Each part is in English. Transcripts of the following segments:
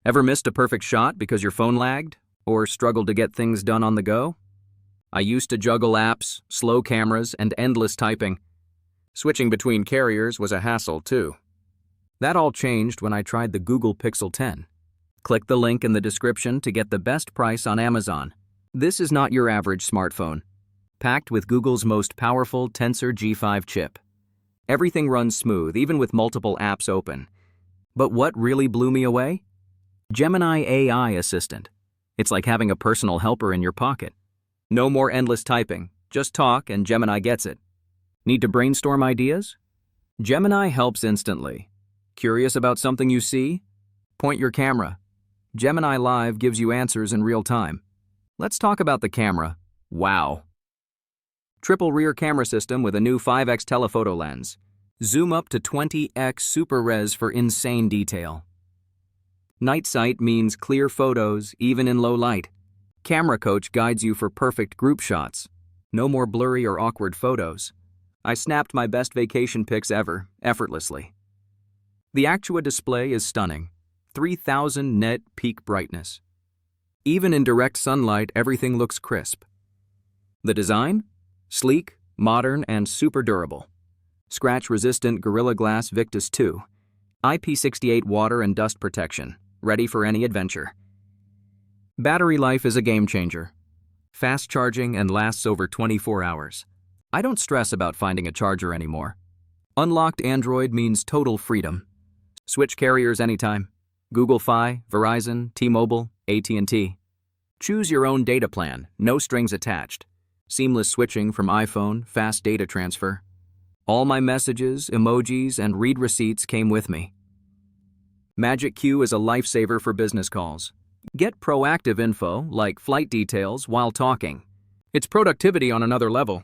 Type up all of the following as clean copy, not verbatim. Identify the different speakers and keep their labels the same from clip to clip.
Speaker 1: Ever missed a perfect shot because your phone lagged? Or struggled to get things done on the go? I used to juggle apps, slow cameras, and endless typing. Switching between carriers was a hassle too. That all changed when I tried the Google Pixel 10. Click the link in the description to get the best price on Amazon. This is not your average smartphone. Packed with Google's most powerful Tensor G5 chip. Everything runs smooth, even with multiple apps open. But what really blew me away? Gemini AI Assistant. It's like having a personal helper in your pocket. No more endless typing, just talk and Gemini gets it. Need to brainstorm ideas? Gemini helps instantly. Curious about something you see? Point your camera. Gemini Live gives you answers in real time. Let's talk about the camera. Wow. Triple rear camera system with a new 5x telephoto lens. Zoom up to 20x super res for insane detail. Night sight means clear photos even in low light. Camera Coach guides you for perfect group shots. No more blurry or awkward photos. I snapped my best vacation pics ever, effortlessly. The Actua display is stunning. 3000 net peak brightness. Even in direct sunlight, everything looks crisp. The design? Sleek, modern, and super durable. Scratch-resistant Gorilla Glass Victus 2. IP68 water and dust protection. Ready for any adventure. Battery life is a game changer. Fast charging and lasts over 24 hours. I don't stress about finding a charger anymore. Unlocked Android means total freedom. Switch carriers anytime. Google Fi, Verizon, T-Mobile, AT&T. Choose your own data plan, no strings attached. Seamless switching from iPhone, fast data transfer. All my messages, emojis, and read receipts came with me. Magic Queue is a lifesaver for business calls. Get proactive info, like flight details, while talking. It's productivity on another level.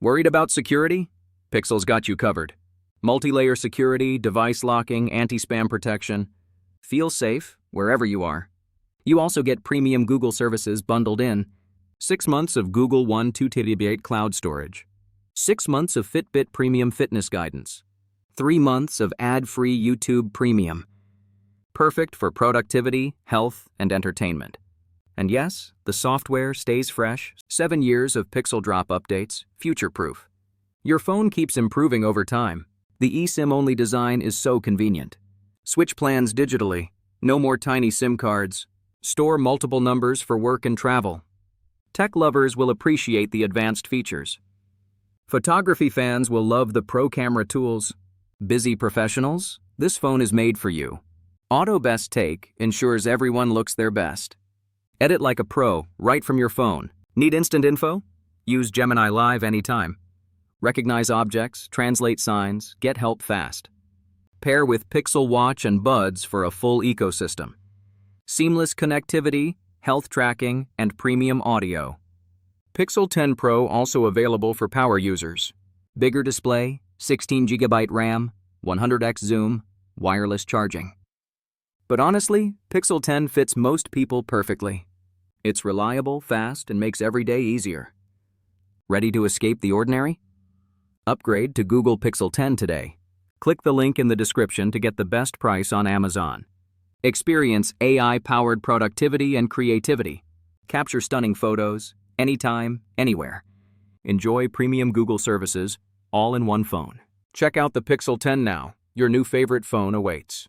Speaker 1: Worried about security? Pixel's got you covered. Multi-layer security, device locking, anti-spam protection. Feel safe wherever you are. You also get premium Google services bundled in. 6 months of Google One 2 TB cloud storage. 6 months of Fitbit premium fitness guidance. 3 months of ad-free YouTube premium. Perfect for productivity, health, and entertainment. And yes, the software stays fresh. 7 years of Pixel Drop updates, future-proof. Your phone keeps improving over time. The eSIM-only design is so convenient. Switch plans digitally. No more tiny SIM cards. Store multiple numbers for work and travel. Tech lovers will appreciate the advanced features. Photography fans will love the pro camera tools. Busy professionals? This phone is made for you. Auto Best Take ensures everyone looks their best. Edit like a pro, right from your phone. Need instant info? Use Gemini Live anytime. Recognize objects, translate signs, get help fast. Pair with Pixel Watch and Buds for a full ecosystem. Seamless connectivity, health tracking, and premium audio. Pixel 10 Pro also available for power users. Bigger display, 16GB RAM, 100x zoom, wireless charging. But honestly, Pixel 10 fits most people perfectly. It's reliable, fast, and makes every day easier. Ready to escape the ordinary? Upgrade to Google Pixel 10 today. Click the link in the description to get the best price on Amazon. Experience AI-powered productivity and creativity. Capture stunning photos, anytime, anywhere. Enjoy premium Google services, all in one phone. Check out the Pixel 10 now. Your new favorite phone awaits.